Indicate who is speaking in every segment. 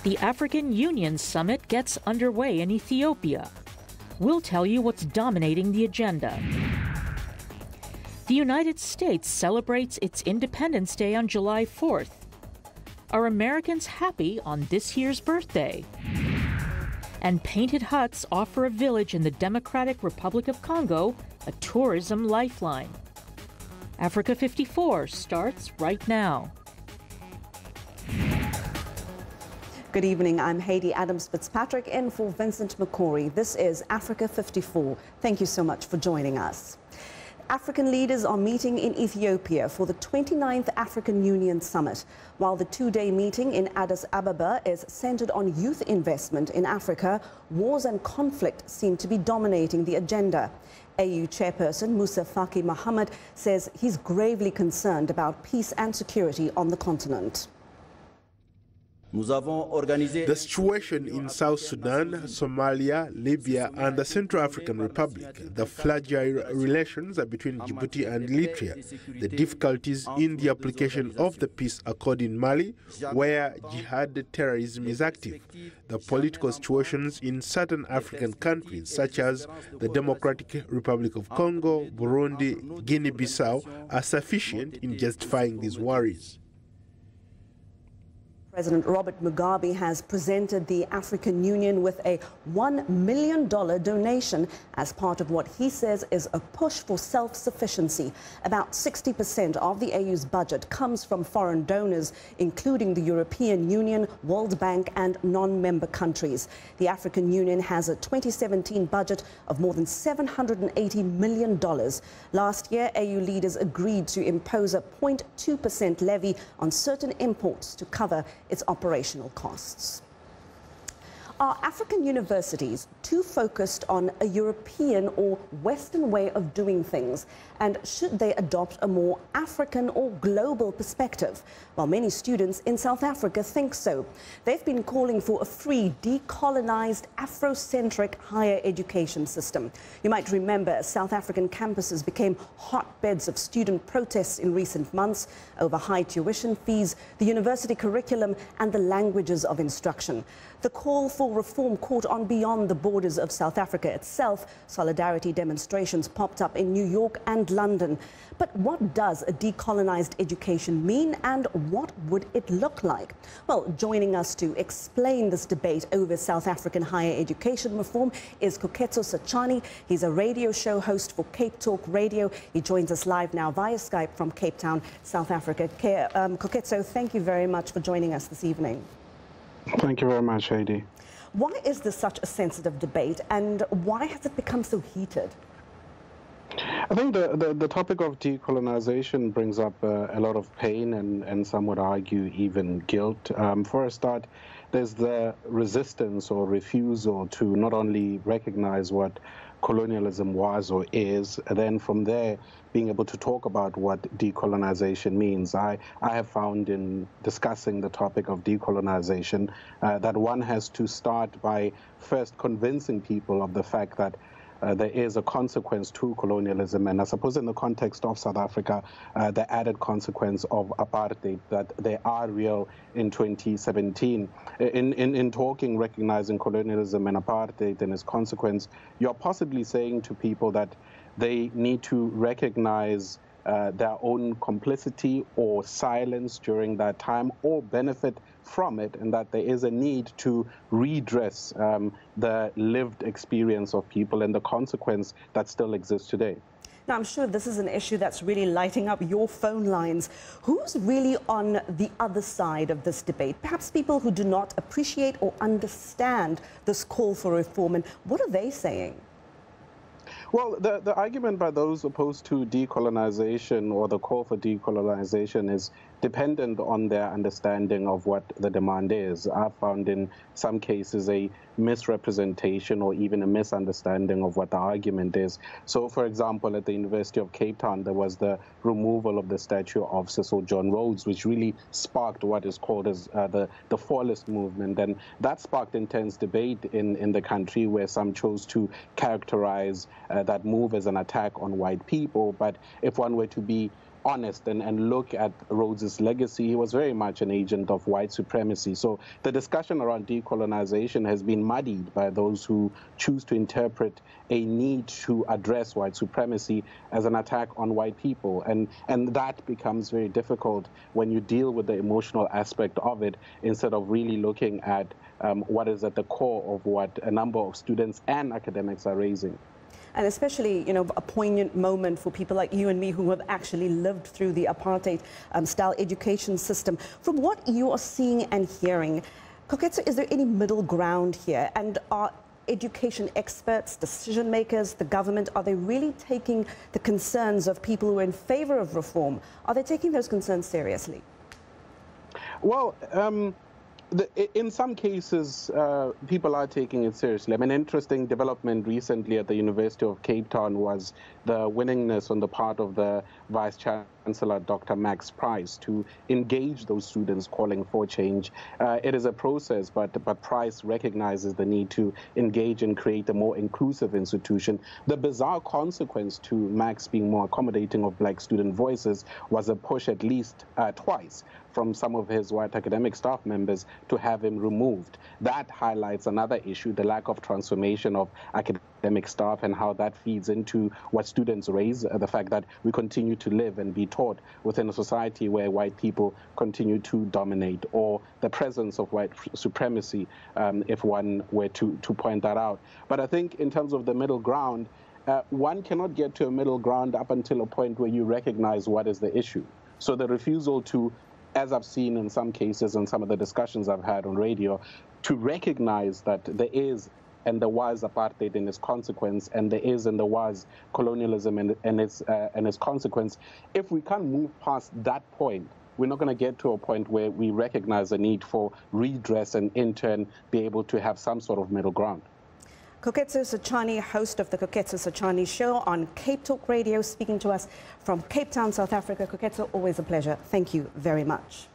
Speaker 1: The African Union Summit gets underway in Ethiopia. We'll tell you what's dominating the agenda. The United States celebrates its Independence Day on July 4th. Are Americans happy on this year's birthday? And painted huts offer a village in the Democratic Republic of Congo a tourism lifeline. Africa 54 starts right now.
Speaker 2: Good evening, I'm Haiti Adams-Fitzpatrick in for Vincent McCory. This is Africa 54. Thank you so much for joining us. African leaders are meeting in Ethiopia for the 29th African Union Summit. While the two-day meeting in Addis Ababa is centered on youth investment in Africa, wars and conflict seem to be dominating the agenda. AU chairperson Musa Faki Mohammed says he's gravely concerned about peace and security on the continent.
Speaker 3: The situation in South Sudan, Somalia, Libya and the Central African Republic, the fragile relations between Djibouti and Eritrea, the difficulties in the application of the peace accord in Mali, where jihad terrorism is active, the political situations in certain African countries such as the Democratic Republic of Congo, Burundi, Guinea-Bissau are sufficient in justifying these worries.
Speaker 2: President Robert Mugabe has presented the African Union with a $1 million donation as part of what he says is a push for self-sufficiency. About 60% of the AU's budget comes from foreign donors, including the European Union, World Bank and non-member countries. The African Union has a 2017 budget of more than $780 million. Last year, AU leaders agreed to impose a 0.2% levy on certain imports to cover its operational costs. Are African universities too focused on a European or Western way of doing things? And should they adopt a more African or global perspective? Well, many students in South Africa think so. They've been calling for a free, decolonized, Afrocentric higher education system. You might remember South African campuses became hotbeds of student protests in recent months over high tuition fees, the university curriculum and the languages of instruction. The call for reform caught on beyond the borders of South Africa itself. Solidarity demonstrations popped up in New York and London. But what does a decolonized education mean and what would it look like? Well, joining us to explain this debate over South African higher education reform is Koketso Sachani. He's a radio show host for Cape Talk Radio. He joins us live now via Skype from Cape Town, South Africa. Koketso, thank you very much for joining us this evening.
Speaker 4: Thank you very much, Heidi.
Speaker 2: Why is this such a sensitive debate and why has it become so heated?
Speaker 4: I think the topic of decolonization brings up a lot of pain and some would argue even guilt. For a start, there's the resistance or refusal to not only recognize what colonialism was or is, and then from there being able to talk about what decolonization means. I have found in discussing the topic of decolonization that one has to start by first convincing people of the fact that there is a consequence to colonialism, and I suppose in the context of South Africa, the added consequence of apartheid, that they are real in 2017. In talking, recognizing colonialism and apartheid and its consequence, you're possibly saying to people that they need to recognize their own complicity or silence during that time or benefit from it, and that there is a need to redress the lived experience of people and the consequence that still exists today.
Speaker 2: Now, I'm sure this is an issue that's really lighting up your phone lines. Who's really on the other side of this debate? Perhaps people who do not appreciate or understand this call for reform, and what are they saying?
Speaker 4: Well, the argument by those opposed to decolonization or the call for decolonization is dependent on their understanding of what the demand is. I've found in some cases a misrepresentation or even a misunderstanding of what the argument is. So, for example, at the University of Cape Town, there was the removal of the statue of Cecil John Rhodes, which really sparked what is called as the Fallist movement. And that sparked intense debate in the country, where some chose to characterize that move as an attack on white people. But if one were to be honest and look at Rhodes's legacy, he was very much an agent of white supremacy. So the discussion around decolonization has been muddied by those who choose to interpret a need to address white supremacy as an attack on white people. And that becomes very difficult when you deal with the emotional aspect of it instead of really looking at what is at the core of what a number of students and academics are raising.
Speaker 2: And especially, a poignant moment for people like you and me who have actually lived through the apartheid-style education system. From what you are seeing and hearing, Koketso, is there any middle ground here? And are education experts, decision makers, the government, are they really taking the concerns of people who are in favor of reform? Are they taking those concerns seriously?
Speaker 4: Well, in some cases, people are taking it seriously. I mean, an interesting development recently at the University of Cape Town was the willingness on the part of the Vice Chancellor, Dr. Max Price, to engage those students calling for change. It is a process, but Price recognizes the need to engage and create a more inclusive institution. The bizarre consequence to Max being more accommodating of black student voices was a push at least twice from some of his white academic staff members to have him removed. That highlights another issue, the lack of transformation of academic staff and how that feeds into what students raise, the fact that we continue to live and be taught within a society where white people continue to dominate, or the presence of white supremacy, if one were to point that out. But I think in terms of the middle ground, one cannot get to a middle ground up until a point where you recognize what is the issue. So the refusal to, as I've seen in some cases and some of the discussions I've had on radio, to recognize that there is and there was apartheid in its consequence, and there is and there was colonialism and its consequence. If we can't move past that point, we're not going to get to a point where we recognize the need for redress and in turn be able to have some sort of middle ground.
Speaker 2: Koketso Sachane, host of the Koketso Sachane Show on Cape Talk Radio, speaking to us from Cape Town, South Africa. Koketso, always a pleasure. Thank you very much.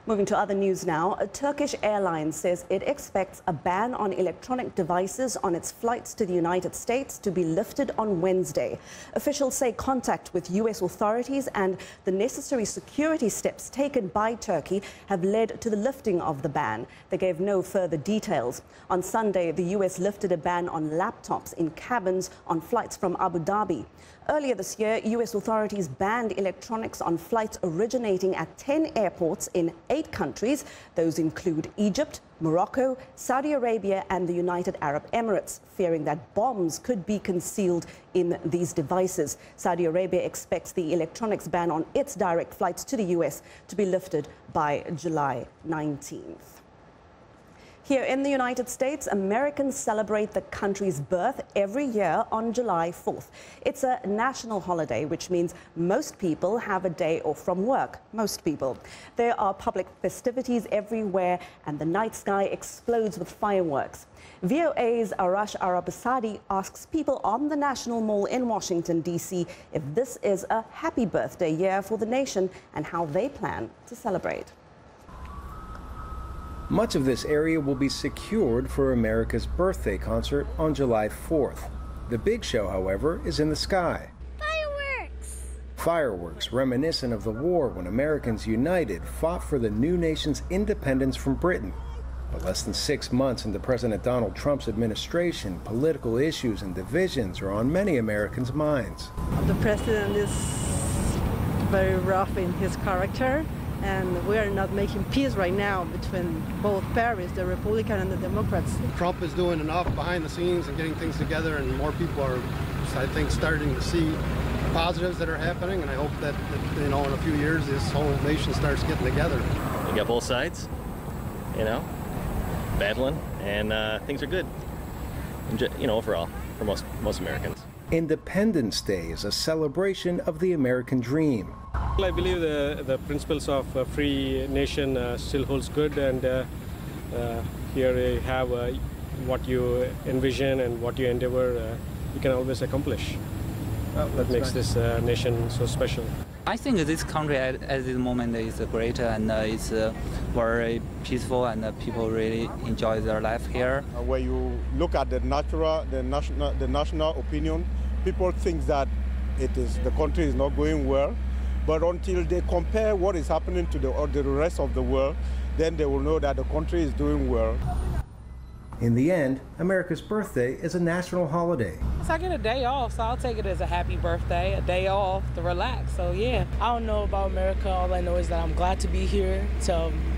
Speaker 2: Moving to other news now, Turkish Airlines says it expects a ban on electronic devices on its flights to the United States to be lifted on Wednesday. Officials say contact with U.S. authorities and the necessary security steps taken by Turkey have led to the lifting of the ban. They gave no further details. On Sunday, the U.S. lifted a ban on laptops in cabins on flights from Abu Dhabi. Earlier this year, U.S. authorities banned electronics on flights originating at 10 airports in 8 countries. Those include Egypt, Morocco, Saudi Arabia and the United Arab Emirates, fearing that bombs could be concealed in these devices. Saudi Arabia expects the electronics ban on its direct flights to the U.S. to be lifted by July 19th. Here in the United States, Americans celebrate the country's birth every year on July 4th. It's a national holiday, which means most people have a day off from work. Most people. There are public festivities everywhere, and the night sky explodes with fireworks. VOA's Arash Arabasadi asks people on the National Mall in Washington, D.C. if this is a happy birthday year for the nation and how they plan to celebrate.
Speaker 5: Much of this area will be secured for America's birthday concert on July 4th. The big show, however, is in the sky.
Speaker 6: Fireworks!
Speaker 5: Fireworks reminiscent of the war when Americans united fought for the new nation's independence from Britain. But less than 6 months into President Donald Trump's administration, political issues and divisions are on many Americans' minds.
Speaker 7: The president is very rough in his character, and we are not making peace right now between both parties, the Republican and the Democrats.
Speaker 8: Trump is doing enough behind the scenes and getting things together, and more people are, I think, starting to see positives that are happening, and I hope that in a few years this whole nation starts getting together.
Speaker 9: You got both sides, battling, and things are good, overall, for most Americans.
Speaker 5: Independence Day is a celebration of the American dream.
Speaker 10: I believe the principles of a free nation still holds good, and here you have what you envision and what you endeavor, you can always accomplish. That makes this nation so special.
Speaker 11: I think this country at this moment is great, and it's very peaceful, and people really enjoy their life here.
Speaker 12: When you look at the national opinion, people think that
Speaker 6: the country is not going well. But until they compare what is happening to the rest of the world, then they will know that the country is doing well.
Speaker 5: In the end, America's birthday is a national holiday.
Speaker 12: So I get a day off, so I'll take it as a happy birthday, a day off to relax. So yeah, I don't know about America. All I know is that I'm glad to be here. It's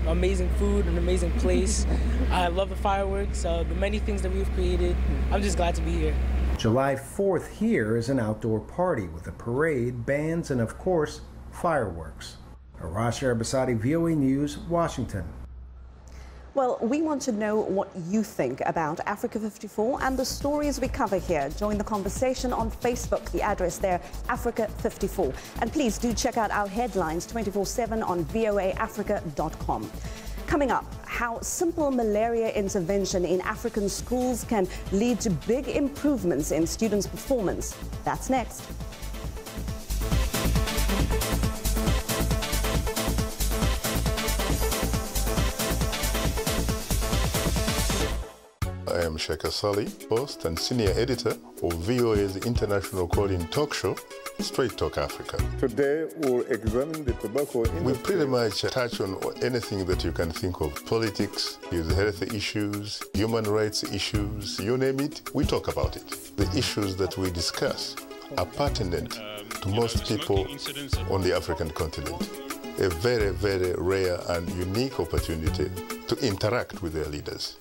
Speaker 12: amazing food, an amazing place. I love the fireworks, the many things that we've created. I'm just glad to be here.
Speaker 5: July 4th here is an outdoor party with a parade, bands, and of course, fireworks. Arash Arabasadi, VOA News, Washington.
Speaker 2: Well, we want to know what you think about Africa 54 and the stories we cover here. Join the conversation on Facebook. The address there, Africa 54. And please do check out our headlines 24/7 on voaafrica.com. Coming up, how simple malaria intervention in African schools can lead to big improvements in students' performance. That's next.
Speaker 13: I am Sheikh Sali, host and senior editor of VOA's international call-in talk show, Straight Talk Africa.
Speaker 14: Today we'll examine the tobacco industry.
Speaker 13: We pretty much touch on anything that you can think of. Politics, health issues, human rights issues, you name it, we talk about it. The issues that we discuss are pertinent to most people on the African continent. A very, very rare and unique opportunity to interact with their leaders.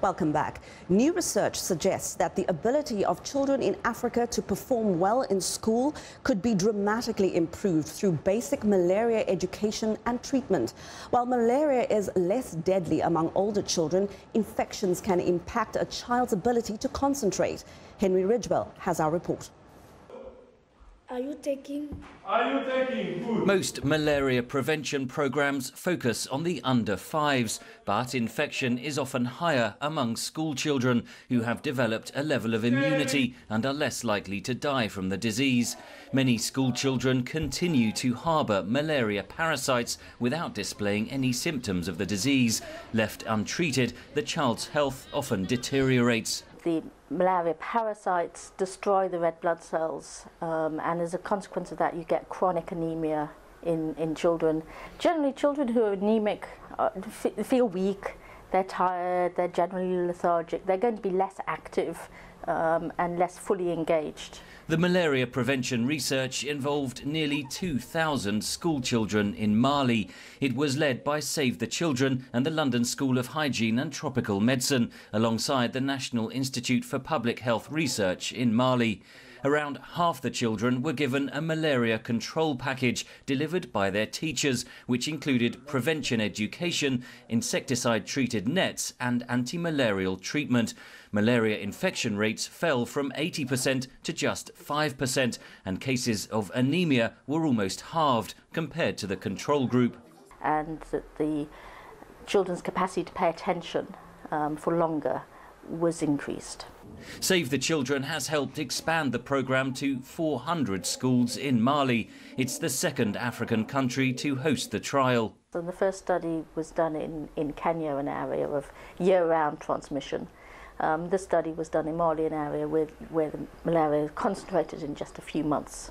Speaker 2: Welcome back. New research suggests that the ability of children in Africa to perform well in school could be dramatically improved through basic malaria education and treatment. While malaria is less deadly among older children, infections can impact a child's ability to concentrate. Henry Ridgewell has our report.
Speaker 15: Are you taking
Speaker 16: food? Most malaria prevention programs focus on the under 5s, but infection is often higher among school children who have developed a level of immunity and are less likely to die from the disease. Many school children continue to harbour malaria parasites without displaying any symptoms of the disease. Left untreated, the child's health often deteriorates.
Speaker 17: The malaria parasites destroy the red blood cells, and as a consequence of that you get chronic anemia in children. Generally, children who are anemic feel weak, they're tired, they're generally lethargic, they're going to be less active and less fully engaged.
Speaker 16: The malaria prevention research involved nearly 2,000 school children in Mali. It was led by Save the Children and the London School of Hygiene and Tropical Medicine, alongside the National Institute for Public Health Research in Mali. Around half the children were given a malaria control package delivered by their teachers, which included prevention education, insecticide-treated nets and anti-malarial treatment. Malaria infection rates fell from 80% to just 5%, and cases of anemia were almost halved compared to the control group.
Speaker 17: And that the children's capacity to pay attention for longer was increased.
Speaker 16: Save the Children has helped expand the programme to 400 schools in Mali. It's the second African country to host the trial.
Speaker 17: So the first study was done in Kenya, an area of year-round transmission. This study was done in Mali, an area where the malaria concentrated in just a few months.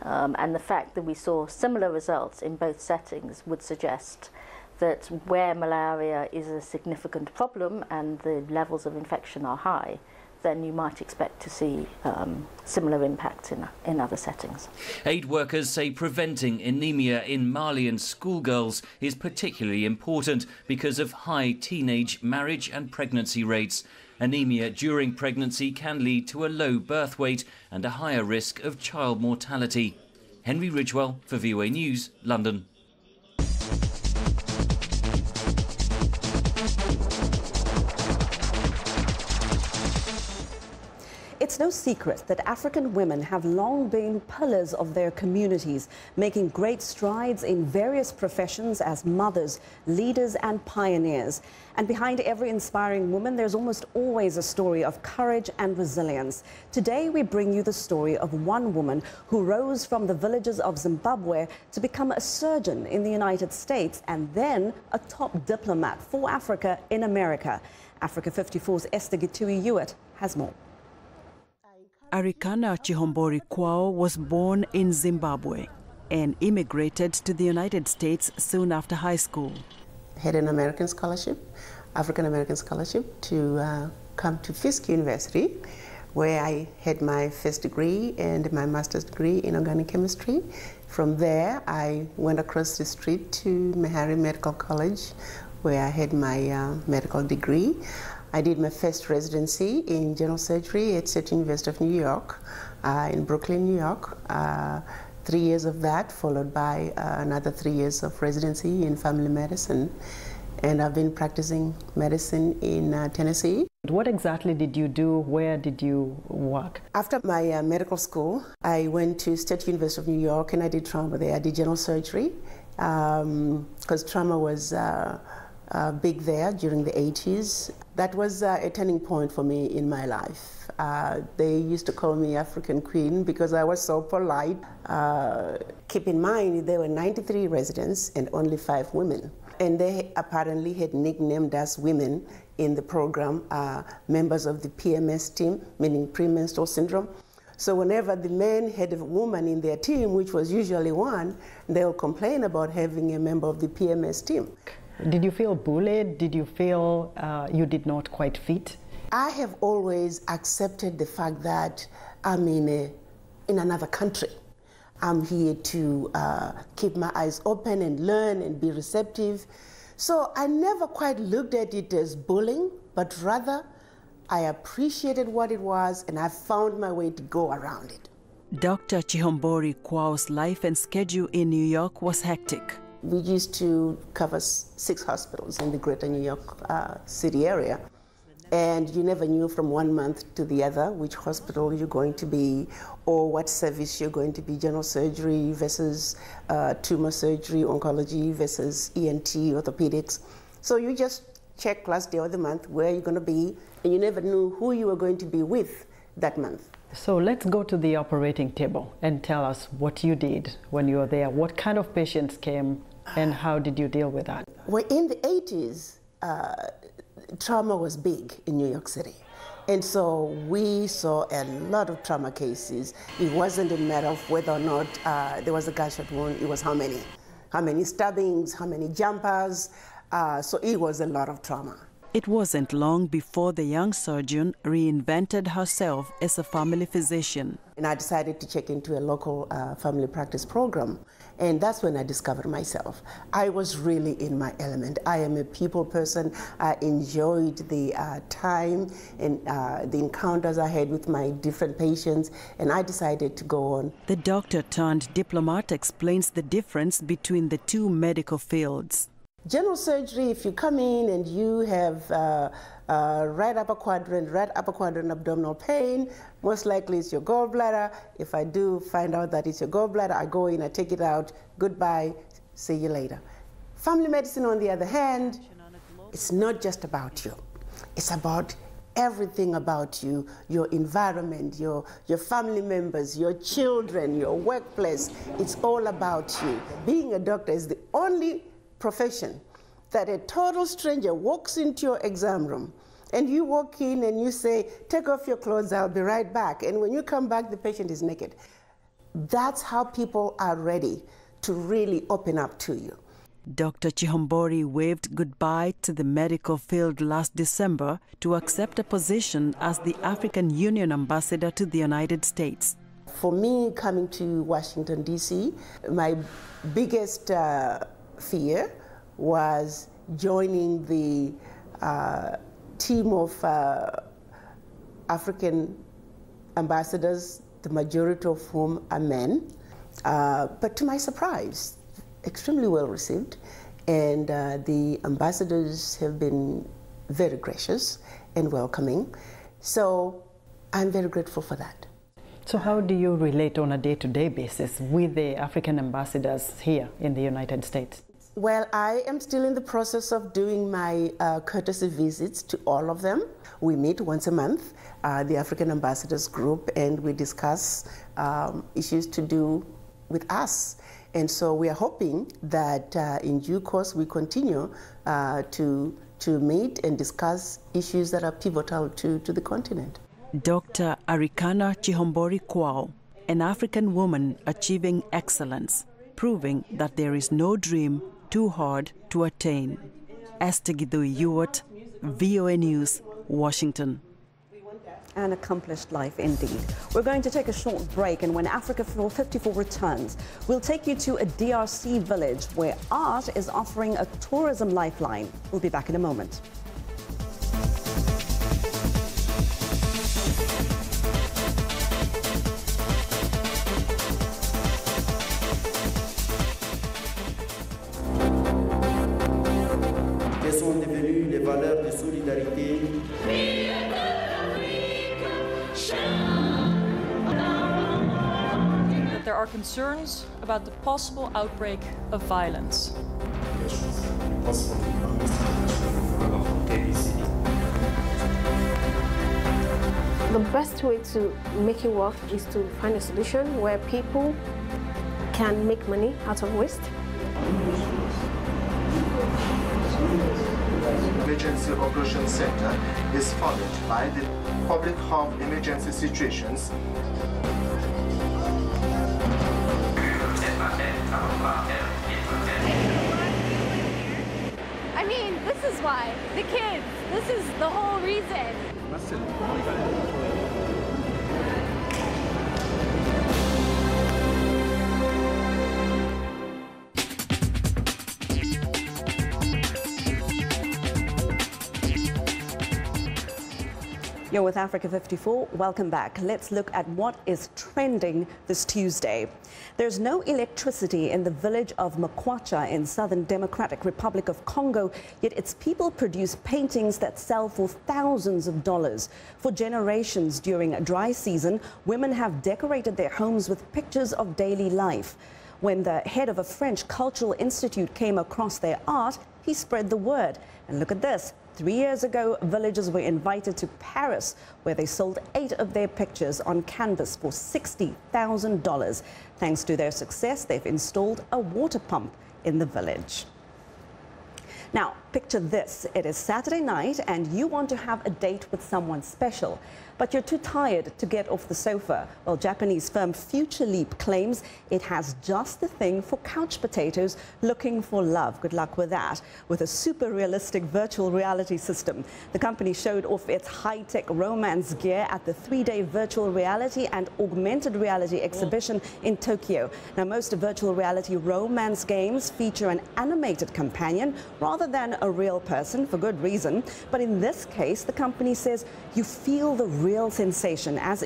Speaker 17: And the fact that we saw similar results in both settings would suggest that where malaria is a significant problem and the levels of infection are high, then you might expect to see similar impacts in other settings.
Speaker 16: Aid workers say preventing anemia in Malian schoolgirls is particularly important because of high teenage marriage and pregnancy rates. Anemia during pregnancy can lead to a low birth weight and a higher risk of child mortality. Henry Ridgewell for VOA News, London.
Speaker 2: It's no secret that African women have long been pillars of their communities, making great strides in various professions as mothers, leaders and pioneers. And behind every inspiring woman, there's almost always a story of courage and resilience. Today, we bring you the story of one woman who rose from the villages of Zimbabwe to become a surgeon in the United States and then a top diplomat for Africa in America. Africa 54's Esther Gitui-Hewitt has more.
Speaker 18: Arikana Chihombori Kwao was born in Zimbabwe and immigrated to the United States soon after high school.
Speaker 19: Had an American scholarship, African American scholarship, to come to Fisk University, where I had my first degree and my master's degree in organic chemistry. From there, I went across the street to Meharry Medical College, where I had my medical degree. I did my first residency in general surgery at State University of New York, in Brooklyn, New York. 3 years of that, followed by another 3 years of residency in family medicine. And I've been practicing medicine in Tennessee.
Speaker 18: What exactly did you do? Where did you work?
Speaker 19: After my medical school, I went to State University of New York and I did trauma there. I did general surgery because trauma was big there during the 80s. That was a turning point for me in my life. They used to call me African Queen because I was so polite. Keep in mind, there were 93 residents and only 5 women. And they apparently had nicknamed us women in the program, members of the PMS team, meaning premenstrual syndrome. So whenever the men had a woman in their team, which was usually one, they'll complain about having a member of the PMS team.
Speaker 18: Did you feel bullied? Did you feel you did not quite fit?
Speaker 19: I have always accepted the fact that I'm in another country. I'm here to keep my eyes open and learn and be receptive. So I never quite looked at it as bullying, but rather I appreciated what it was and I found my way to go around it.
Speaker 18: Dr. Chihombori Kwao's life and schedule in New York was hectic.
Speaker 19: We used to cover 6 hospitals in the greater New York City area. And you never knew from one month to the other which hospital you're going to be or what service you're going to be, general surgery versus tumor surgery, oncology versus ENT, orthopedics. So you just check last day of the month where you're going to be, and you never knew who you were going to be with that month.
Speaker 18: So let's go to the operating table and tell us what you did when you were there. What kind of patients came and how did you deal with that?
Speaker 19: Well, in the 80s, trauma was big in New York City. And so we saw a lot of trauma cases. It wasn't a matter of whether or not there was a gunshot wound, it was how many stabbings, how many jumpers. So it was a lot of trauma.
Speaker 18: It wasn't long before the young surgeon reinvented herself as a family physician.
Speaker 19: And I decided to check into a local family practice program. And that's when I discovered myself. I was really in my element. I am a people person. I enjoyed the time and the encounters I had with my different patients, and I decided to go on.
Speaker 18: The doctor-turned-diplomat explains the difference between the two medical fields.
Speaker 19: General surgery, if you come in and you have right upper quadrant abdominal pain, most likely it's your gallbladder. If I do find out that it's your gallbladder, I go in, I take it out, goodbye, see you later. Family medicine, on the other hand, it's not just about you. It's about everything about you, your environment, your family members, your children, your workplace. It's all about you. Being a doctor is the only profession that a total stranger walks into your exam room and you walk in and you say, take off your clothes, I'll be right back. And when you come back, the patient is naked. That's how people are ready to really open up to you.
Speaker 18: Dr. Chihombori waved goodbye to the medical field last December to accept a position as the African Union ambassador to the United States.
Speaker 19: For me, coming to Washington, D.C., my biggest fear was joining the team of African ambassadors, the majority of whom are men. But to my surprise, extremely well received, and the ambassadors have been very gracious and welcoming. So I'm very grateful for that.
Speaker 20: So how do you relate on a day-to-day basis with the African ambassadors here in the United States?
Speaker 19: Well, I am still in the process of doing my courtesy visits to all of them. We meet once a month, the African Ambassadors Group, and we discuss issues to do with us. And so we are hoping that in due course we continue to meet and discuss issues that are pivotal to the continent.
Speaker 18: Dr. Arikana Chihombori Kwao, an African woman achieving excellence, proving that there is no dream too hard to attain. Esther Githui-Ewart, VOA News, Washington.
Speaker 2: An accomplished life indeed. We're going to take a short break, and when Africa 54 returns, we'll take you to a DRC village where art is offering a tourism lifeline. We'll be back in a moment.
Speaker 21: Quelles sont devenues les valeurs de solidarité?
Speaker 22: There are concerns about the possible outbreak of violence.
Speaker 23: The best way to make it work is to find a solution where people can make money out of waste.
Speaker 24: Emergency Operations Center is funded by the Public Health Emergency Situations.
Speaker 25: I mean, this is why. The kids. This is the whole reason.
Speaker 2: You're with Africa 54. Welcome back. Let's look at what is trending this Tuesday. There's no electricity in the village of Makwacha in Southern Democratic Republic of Congo, yet its people produce paintings that sell for thousands of dollars. For generations during a dry season, women have decorated their homes with pictures of daily life. When the head of a French cultural institute came across their art, he spread the word. And look at this. 3 years ago, villagers were invited to Paris, where they sold 8 of their pictures on canvas for $60,000. Thanks to their success, they've installed a water pump in the village. Now, picture this. It is Saturday night and you want to have a date with someone special, but you're too tired to get off the sofa. Well, Japanese firm Future Leap claims it has just the thing for couch potatoes looking for love. Good luck with that. With a super realistic virtual reality system, the company showed off its high-tech romance gear at the 3-day virtual reality and augmented reality exhibition in Tokyo. Now, most virtual reality romance games feature an animated companion rather than a real person, for good reason. But in this case, the company says you feel the real sensation as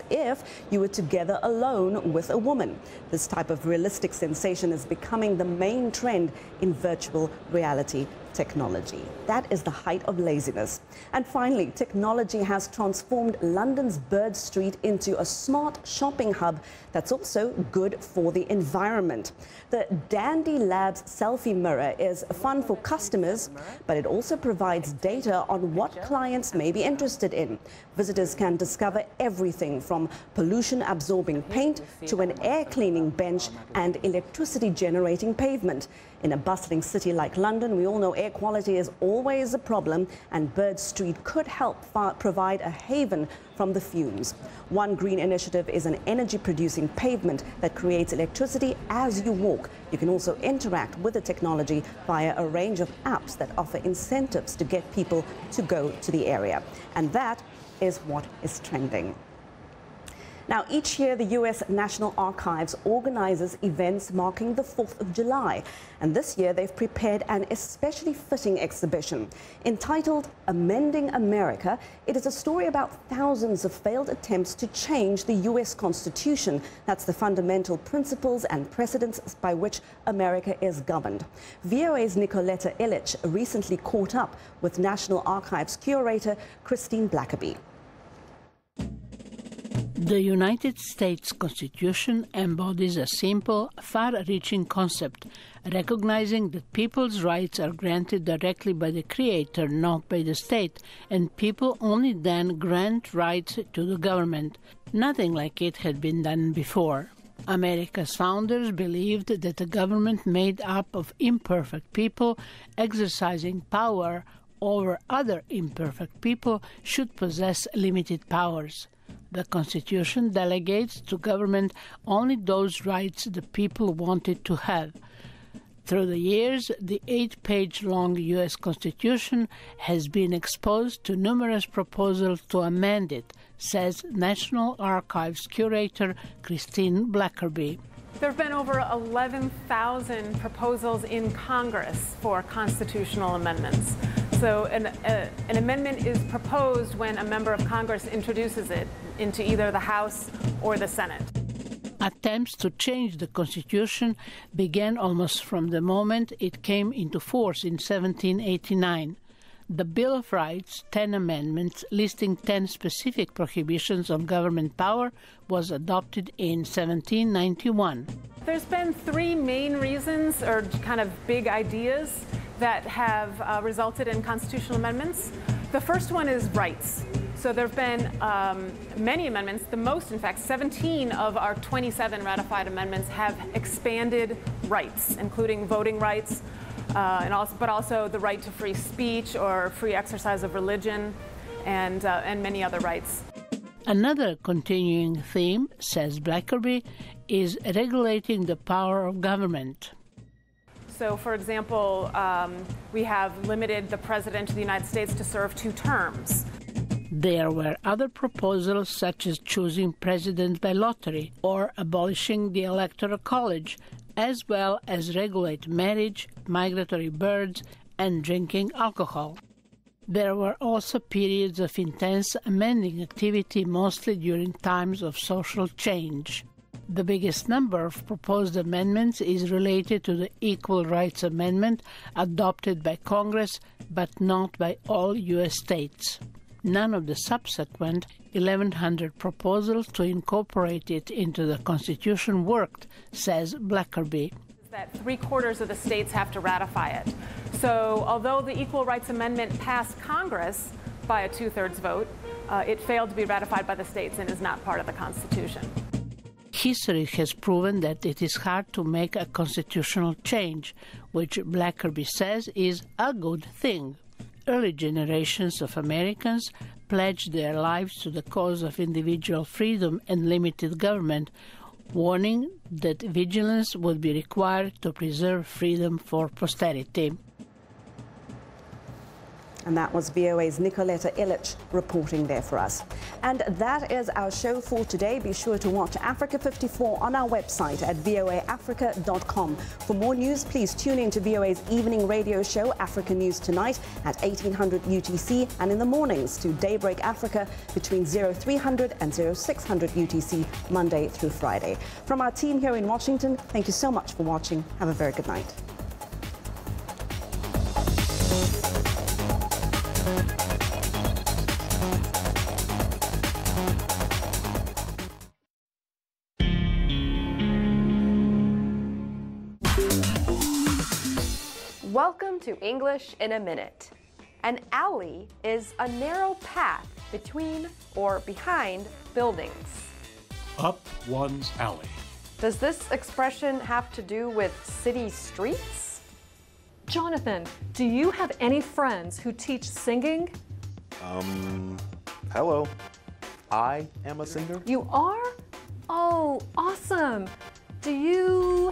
Speaker 2: if you were together alone with a woman. This type of realistic sensation is becoming the main trend in virtual reality technology. That is the height of laziness. And finally, technology has transformed London's Bird Street into a smart shopping hub that's also good for the environment. The Dandy Labs selfie mirror is fun for customers, but it also provides data on what clients may be interested in. Visitors can discover everything from pollution-absorbing paint to an air-cleaning bench and electricity-generating pavement. In a bustling city like London, we all know air quality is always a problem, and Bird Street could help provide a haven from the fumes. One green initiative is an energy-producing pavement that creates electricity as you walk. You can also interact with the technology via a range of apps that offer incentives to get people to go to the area. And that is what is trending. Now, each year, the U.S. National Archives organizes events marking the 4th of July. And this year, they've prepared an especially fitting exhibition. Entitled Amending America, it is a story about thousands of failed attempts to change the U.S. Constitution. That's the fundamental principles and precedents by which America is governed. VOA's Nicoletta Illich recently caught up with National Archives curator Christine Blackaby.
Speaker 1: The United States Constitution embodies a simple, far-reaching concept, recognizing that people's rights are granted directly by the Creator, not by the state, and people only then grant rights to the government. Nothing like it had been done before. America's founders believed that a government made up of imperfect people exercising power over other imperfect people should possess limited powers. The Constitution delegates to government only those rights the people wanted to have. Through the years, the 8-page-long U.S. Constitution has been exposed to numerous proposals to amend it, says National Archives curator Christine Blackerby.
Speaker 3: There have been over 11,000 proposals in Congress for constitutional amendments. So an amendment is proposed when a member of Congress introduces it into either the House or the Senate.
Speaker 1: Attempts to change the Constitution began almost from the moment it came into force in 1789. The Bill of Rights, 10 amendments listing 10 specific prohibitions on government power, was adopted in 1791.
Speaker 3: There's been three main reasons, or kind of big ideas, that have resulted in constitutional amendments. The first one is rights. So there have been many amendments. The most, in fact, 17 of our 27 ratified amendments have expanded rights, including voting rights, but also the right to free speech or free exercise of religion, and many other rights.
Speaker 1: Another continuing theme, says Blackerby, is regulating the power of government.
Speaker 3: So, for example, we have limited the President of the United States to serve 2 terms.
Speaker 1: There were other proposals such as choosing presidents by lottery or abolishing the Electoral College, as well as regulate marriage, migratory birds, and drinking alcohol. There were also periods of intense amending activity, mostly during times of social change. The biggest number of proposed amendments is related to the Equal Rights Amendment adopted by Congress, but not by all U.S. states. None of the subsequent 1,100 proposals to incorporate it into the Constitution worked, says Blackerby.
Speaker 3: That 3/4 of the states have to ratify it. So although the Equal Rights Amendment passed Congress by a 2/3 vote, it failed to be ratified by the states and is not part of the Constitution.
Speaker 1: History has proven that it is hard to make a constitutional change, which Blackerby says is a good thing. Early generations of Americans pledged their lives to the cause of individual freedom and limited government, warning that vigilance would be required to preserve freedom for posterity.
Speaker 2: And that was VOA's Nicoletta Illich reporting there for us. And that is our show for today. Be sure to watch Africa 54 on our website at voaafrica.com. For more news, please tune in to VOA's evening radio show, Africa News Tonight, at 1800 UTC, and in the mornings to Daybreak Africa between 0300 and 0600 UTC, Monday through Friday. From our team here in Washington, thank you so much for watching. Have a very good night.
Speaker 4: Welcome to English in a Minute. An alley is a narrow path between or behind buildings.
Speaker 7: Up one's alley.
Speaker 4: Does this expression have to do with city streets?
Speaker 8: Jonathan, do you have any friends who teach singing?
Speaker 26: Hello. I am a singer.
Speaker 8: You are? Oh, awesome. Do you